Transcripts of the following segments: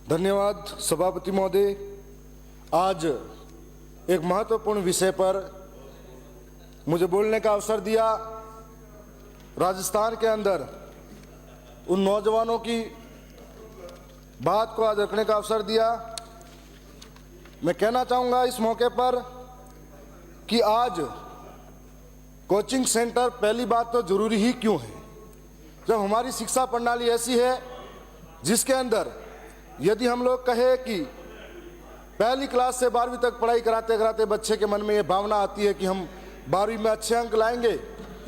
धन्यवाद सभापति महोदय। आज एक महत्वपूर्ण विषय पर मुझे बोलने का अवसर दिया। राजस्थान के अंदर उन नौजवानों की बात को आज रखने का अवसर दिया। मैं कहना चाहूँगा इस मौके पर कि आज कोचिंग सेंटर पहली बात तो जरूरी ही क्यों है, जब हमारी शिक्षा प्रणाली ऐसी है जिसके अंदर यदि हम लोग कहें कि पहली क्लास से 12वीं तक पढ़ाई कराते कराते बच्चे के मन में ये भावना आती है कि हम 12वीं में अच्छे अंक लाएंगे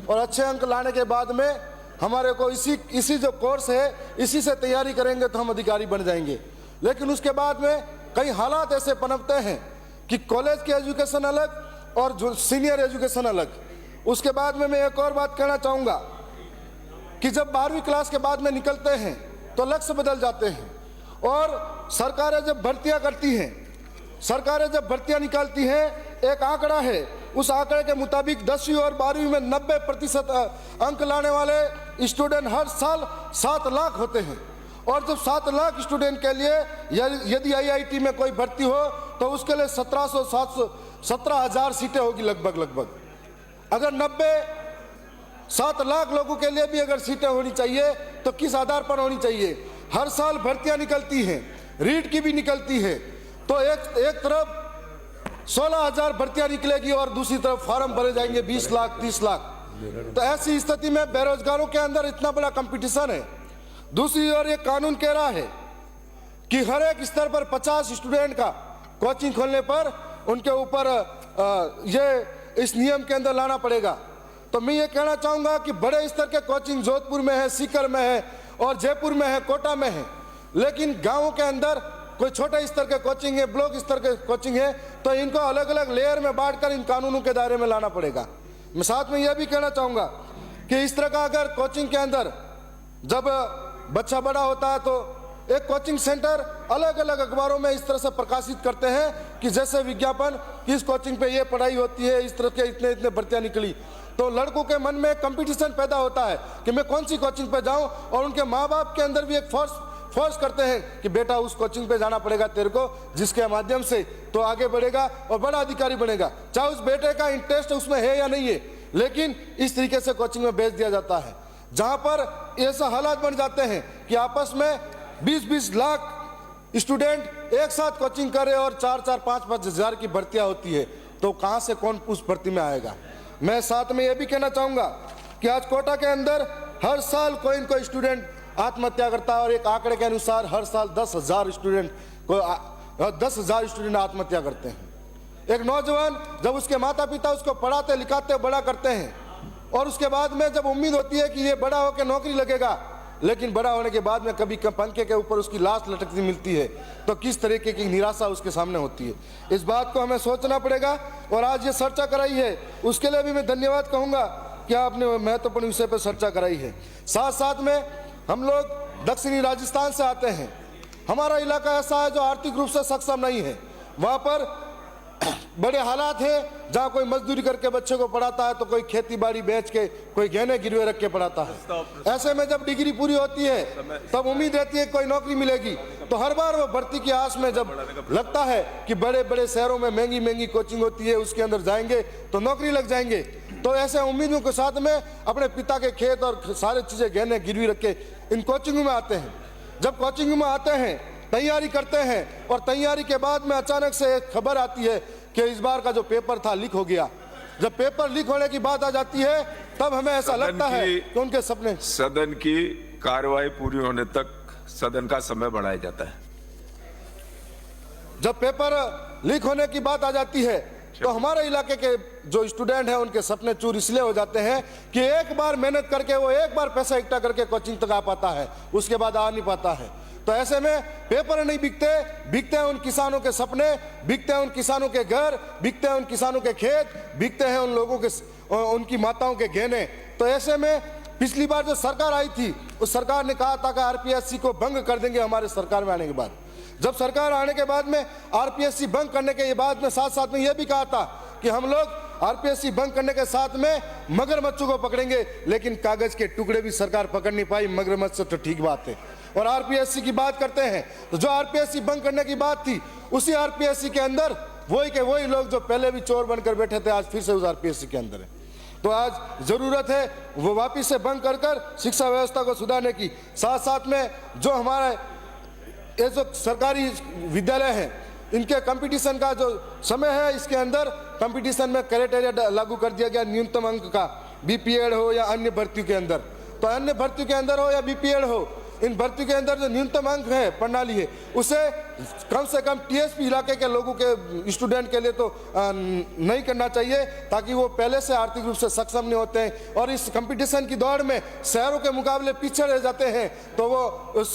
और अच्छे अंक लाने के बाद में हमारे को इसी जो कोर्स है इसी से तैयारी करेंगे तो हम अधिकारी बन जाएंगे। लेकिन उसके बाद में कई हालात ऐसे पनपते हैं कि कॉलेज की एजुकेशन अलग और जो सीनियर एजुकेशन अलग। उसके बाद में मैं एक और बात कहना चाहूँगा कि जब 12वीं क्लास के बाद में निकलते हैं तो लक्ष्य बदल जाते हैं और सरकारें जब भर्तियां करती हैं, सरकारें जब भर्तियां निकालती हैं, एक आंकड़ा है, उस आंकड़े के मुताबिक 10वीं और 12वीं में 90% अंक लाने वाले स्टूडेंट हर साल 7 लाख होते हैं। और जब 7 लाख स्टूडेंट के लिए यदि IIT में कोई भर्ती हो तो उसके लिए 17,000 सीटें होगी लगभग। अगर 7 लाख लोगों के लिए भी अगर सीटें होनी चाहिए तो किस आधार पर होनी चाहिए? हर साल भर्तियां निकलती हैं, रीट की भी निकलती है, तो एक तरफ 16,000 भर्तियां निकलेगी और दूसरी तरफ फॉर्म भरे जाएंगे 20 लाख 30 लाख। तो ऐसी स्थिति में बेरोजगारों के अंदर इतना बड़ा कंपटीशन है। दूसरी ओर ये कानून कह रहा है कि हर एक स्तर पर 50 स्टूडेंट का कोचिंग खोलने पर उनके ऊपर ये इस नियम के अंदर लाना पड़ेगा। तो मैं ये कहना चाहूँगा कि बड़े स्तर के कोचिंग जोधपुर में है, सीकर में है और जयपुर में है, कोटा में है, लेकिन गाँवों के अंदर कोई छोटे स्तर के कोचिंग है, ब्लॉक स्तर के कोचिंग है, तो इनको अलग अलग लेयर में बांटकर इन कानूनों के दायरे में लाना पड़ेगा। मैं साथ में यह भी कहना चाहूँगा कि इस तरह का अगर कोचिंग के अंदर जब बच्चा बड़ा होता है तो एक कोचिंग सेंटर अलग अलग अखबारों में इस तरह से प्रकाशित करते हैं कि जैसे विज्ञापन कि इस कोचिंग पे ये पढ़ाई होती है, इस तरह के इतने भर्तियां निकली, तो लड़कों के मन में कंपटीशन पैदा होता है कि मैं कौन सी कोचिंग पे जाऊं। और उनके माँ बाप के अंदर भी एक फोर्स करते हैं कि बेटा उस कोचिंग पे जाना पड़ेगा तेरे को, जिसके माध्यम से तो आगे बढ़ेगा और बड़ा अधिकारी बनेगा। चाहे उस बेटे का इंटरेस्ट उसमें है या नहीं है, लेकिन इस तरीके से कोचिंग में भेज दिया जाता है, जहां पर ऐसा हालात बन जाते हैं कि आपस में 20-20 लाख स्टूडेंट एक साथ कोचिंग करे और 4-4, 5-5 हजार की भर्तियां होती है, तो कहां से कौन उस भर्ती में आएगा। मैं साथ में यह भी कहना चाहूंगा कि आज कोटा के अंदर हर साल कोई न कोई स्टूडेंट आत्महत्या करता है और एक आंकड़े के अनुसार हर साल 10,000 स्टूडेंट आत्महत्या करते हैं। एक नौजवान जब उसके माता पिता उसको पढ़ाते लिखाते बड़ा करते हैं और उसके बाद में जब उम्मीद होती है कि ये बड़ा होकर नौकरी लगेगा, लेकिन बड़ा होने के बाद में कभी पंखे के ऊपर उसकी लाश लटकती मिलती है, तो किस तरीके की निराशा उसके सामने होती है। इस बात को हमें सोचना पड़ेगा और आज ये चर्चा कराई है, उसके लिए भी मैं धन्यवाद कहूँगा कि आपने महत्वपूर्ण विषय पर चर्चा कराई है। साथ साथ में हम लोग दक्षिणी राजस्थान से आते हैं। हमारा इलाका ऐसा है जो आर्थिक रूप से सक्षम नहीं है, वहाँ पर बड़े हालात हैं, जहाँ कोई मजदूरी करके बच्चे को पढ़ाता है तो कोई खेती बाड़ी बेच के, कोई गहने गिरवे रख के पढ़ाता है। ऐसे में जब डिग्री पूरी होती है तब उम्मीद रहती है कोई नौकरी मिलेगी, तो हर बार वो भर्ती की आस में जब लगता है कि बड़े बड़े शहरों में महंगी महंगी कोचिंग होती है, उसके अंदर जाएंगे तो नौकरी लग जाएंगे, तो ऐसे उम्मीदों के साथ में अपने पिता के खेत और सारी चीजें गहने गिरवी रख के इन कोचिंगों में आते हैं। जब कोचिंग में आते हैं, तैयारी करते हैं और तैयारी के बाद में अचानक से एक खबर आती है कि इस बार का जो पेपर था लीक हो गया। जब पेपर लीक होने की बात आ जाती है तब हमें ऐसा लगता है कि उनके सपने। सदन की कार्यवाही पूरी होने तक सदन का समय बढ़ाया जाता है। जब पेपर लीक होने की बात आ जाती है तो हमारे इलाके के जो स्टूडेंट हैं उनके सपने चूर इसलिए हो जाते हैं कि एक बार मेहनत करके वो एक बार पैसा इकट्ठा करके कोचिंग तक आ पाता है, उसके बाद आ नहीं पाता है। तो ऐसे में पेपर नहीं बिकते हैं उन किसानों के सपने, बिकते हैं उन किसानों के घर, बिकते हैं उन किसानों के खेत, बिकते हैं उन लोगों के उनकी माताओं के गहने। तो ऐसे में पिछली बार जो सरकार आई थी उस सरकार ने कहा था कि RPSC को भंग कर देंगे हमारे सरकार में आने के बाद। जब सरकार आने के बाद में RPSC भंग करने के बाद में साथ साथ में यह भी कहा था कि हम लोग आरपीएससी बंद करने के साथ में मगरमच्छों को पकड़ेंगे, लेकिन कागज के टुकड़े भी सरकार पकड़ नहीं पाई, मगरमच्छ से तो ठीक बात है। और आरपीएससी की बात करते हैं तो जो आरपीएससी बंद करने की बात थी, उसी आरपीएससी के अंदर वही के वही लोग जो पहले भी चोर बनकर बैठे थे, आज फिर से उस आरपीएससी के अंदर है। तो आज जरूरत है वो वापिस से बंद कर शिक्षा व्यवस्था को सुधारने की। साथ साथ में जो हमारा ये जो सरकारी विद्यालय हैं, इनके कंपटीशन का जो समय है, इसके अंदर कंपटीशन में क्राइटेरिया लागू कर दिया गया न्यूनतम अंक का, बीपीएड हो या अन्य भर्ती के अंदर। तो अन्य भर्ती के अंदर हो या बीपीएड हो, इन भर्ती के अंदर जो न्यूनतम अंक है प्रणाली है, उसे कम से कम टीएसपी इलाके के लोगों के स्टूडेंट के लिए तो नहीं करना चाहिए, ताकि वो पहले से आर्थिक रूप से सक्षम नहीं होते हैं और इस कंपटीशन की दौड़ में शहरों के मुकाबले पीछे रह जाते हैं, तो वो उस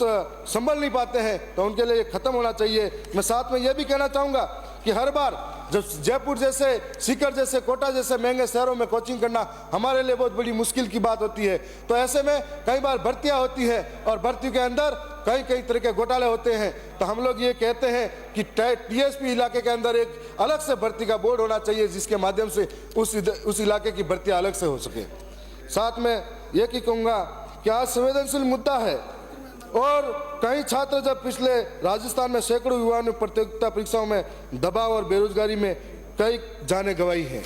संभल नहीं पाते हैं। तो उनके लिए खत्म होना चाहिए। मैं साथ में ये भी कहना चाहूँगा कि हर बार जब जयपुर जैसे, सीकर जैसे, कोटा जैसे महंगे शहरों में कोचिंग करना हमारे लिए बहुत बड़ी मुश्किल की बात होती है। तो ऐसे में कई बार भर्तियां होती है और भर्ती के अंदर कई तरह के घोटाले होते हैं। तो हम लोग ये कहते हैं कि टीएसपी इलाके के अंदर एक अलग से भर्ती का बोर्ड होना चाहिए, जिसके माध्यम से उस इलाके की भर्ती अलग से हो सके। साथ में ये कि कहूँगा कि आज संवेदनशील मुद्दा है और कई छात्र जब पिछले राजस्थान में सैकड़ों युवाओं ने प्रतियोगिता परीक्षाओं में दबाव और बेरोजगारी में कई जानें गंवाई हैं।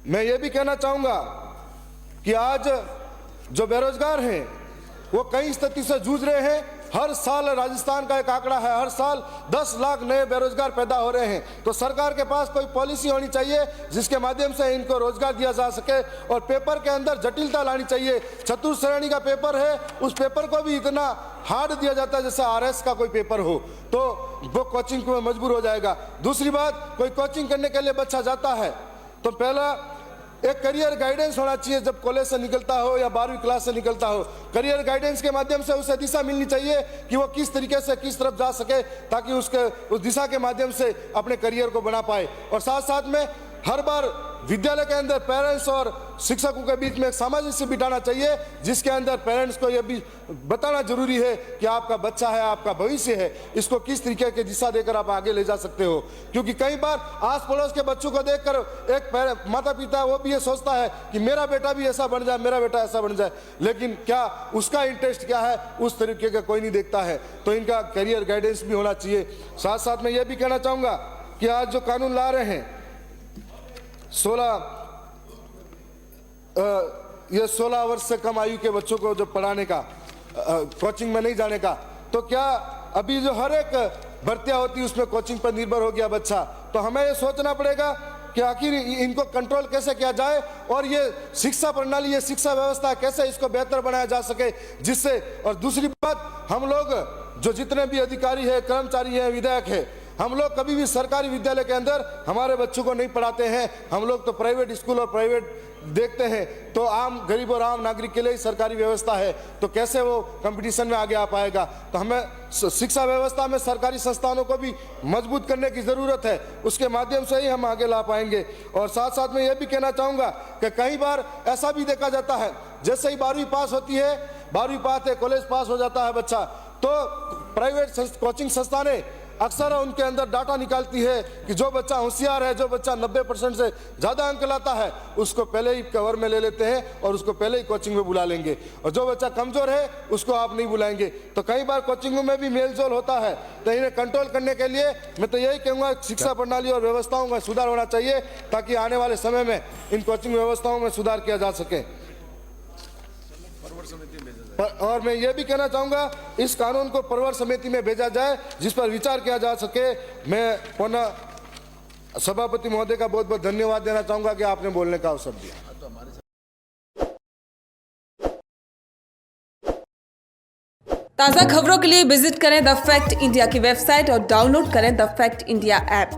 मैं ये भी कहना चाहूंगा कि आज जो बेरोजगार हैं वो कई स्थिति से जूझ रहे हैं। हर साल राजस्थान का एक आंकड़ा है, हर साल 10 लाख नए बेरोजगार पैदा हो रहे हैं। तो सरकार के पास कोई पॉलिसी होनी चाहिए जिसके माध्यम से इनको रोजगार दिया जा सके और पेपर के अंदर जटिलता लानी चाहिए। चतुर्थ श्रेणी का पेपर है, उस पेपर को भी इतना हार्ड दिया जाता है जैसे आरएस का कोई पेपर हो, तो वो कोचिंग में मजबूर हो जाएगा। दूसरी बात, कोई कोचिंग करने के लिए बच्चा जाता है तो पहला एक करियर गाइडेंस होना चाहिए। जब कॉलेज से निकलता हो या 12वीं क्लास से निकलता हो, करियर गाइडेंस के माध्यम से उसे दिशा मिलनी चाहिए कि वो किस तरीके से किस तरफ जा सके, ताकि उस दिशा के माध्यम से अपने करियर को बना पाए। और साथ साथ में हर बार विद्यालय के अंदर पेरेंट्स और शिक्षकों के बीच में एक सामंजस्य बिठाना चाहिए, जिसके अंदर पेरेंट्स को यह भी बताना जरूरी है कि आपका बच्चा है, आपका भविष्य है, इसको किस तरीके की दिशा देकर आप आगे ले जा सकते हो। क्योंकि कई बार आस पड़ोस के बच्चों को देखकर एक माता पिता वो भी ये सोचता है कि मेरा बेटा भी ऐसा बन जाए, मेरा बेटा ऐसा बन जाए, लेकिन क्या उसका इंटरेस्ट क्या है उस तरीके का कोई नहीं देखता है। तो इनका करियर गाइडेंस भी होना चाहिए। साथ साथ में यह भी कहना चाहूँगा कि आज जो कानून ला रहे हैं 16 वर्ष से कम आयु के बच्चों को जो पढ़ाने का, कोचिंग में नहीं जाने का, तो क्या अभी जो हर एक भर्तियां होती है उसमें कोचिंग पर निर्भर हो गया बच्चा। तो हमें ये सोचना पड़ेगा कि आखिर इनको कंट्रोल कैसे किया जाए और ये शिक्षा प्रणाली, ये शिक्षा व्यवस्था कैसे इसको बेहतर बनाया जा सके, जिससे। और दूसरी बात, हम लोग जो जितने भी अधिकारी है, कर्मचारी है, विधायक है, हम लोग कभी भी सरकारी विद्यालय के अंदर हमारे बच्चों को नहीं पढ़ाते हैं। हम लोग तो प्राइवेट स्कूल और प्राइवेट देखते हैं। तो आम गरीब और आम नागरिक के लिए ही सरकारी व्यवस्था है, तो कैसे वो कंपटीशन में आगे आ पाएगा। तो हमें शिक्षा व्यवस्था में सरकारी संस्थानों को भी मजबूत करने की ज़रूरत है, उसके माध्यम से ही हम आगे ला पाएंगे। और साथ साथ में ये भी कहना चाहूँगा कि कई बार ऐसा भी देखा जाता है, जैसे ही 12वीं पास होती है, 12वीं पास है, कॉलेज पास हो जाता है बच्चा, तो प्राइवेट कोचिंग संस्थानें अक्सर उनके अंदर डाटा निकालती है कि जो बच्चा होशियार है, जो बच्चा 90% से ज़्यादा अंक लाता है, उसको पहले ही कवर में ले लेते हैं और उसको पहले ही कोचिंग में बुला लेंगे, और जो बच्चा कमज़ोर है उसको आप नहीं बुलाएंगे। तो कई बार कोचिंगों में भी मेलजोल होता है। तो इन्हें कंट्रोल करने के लिए मैं तो यही कहूँगा, शिक्षा प्रणाली और व्यवस्थाओं में सुधार होना चाहिए, ताकि आने वाले समय में इन कोचिंग व्यवस्थाओं में सुधार किया जा सके। और मैं ये भी कहना चाहूँगा, इस कानून को परवर समिति में भेजा जाए, जिस पर विचार किया जा सके। मैं पुनः सभापति महोदय का बहुत बहुत धन्यवाद देना चाहूँगा कि आपने बोलने का अवसर दिया। ताज़ा खबरों के लिए विजिट करें द फैक्ट इंडिया की वेबसाइट और डाउनलोड करें द फैक्ट इंडिया ऐप।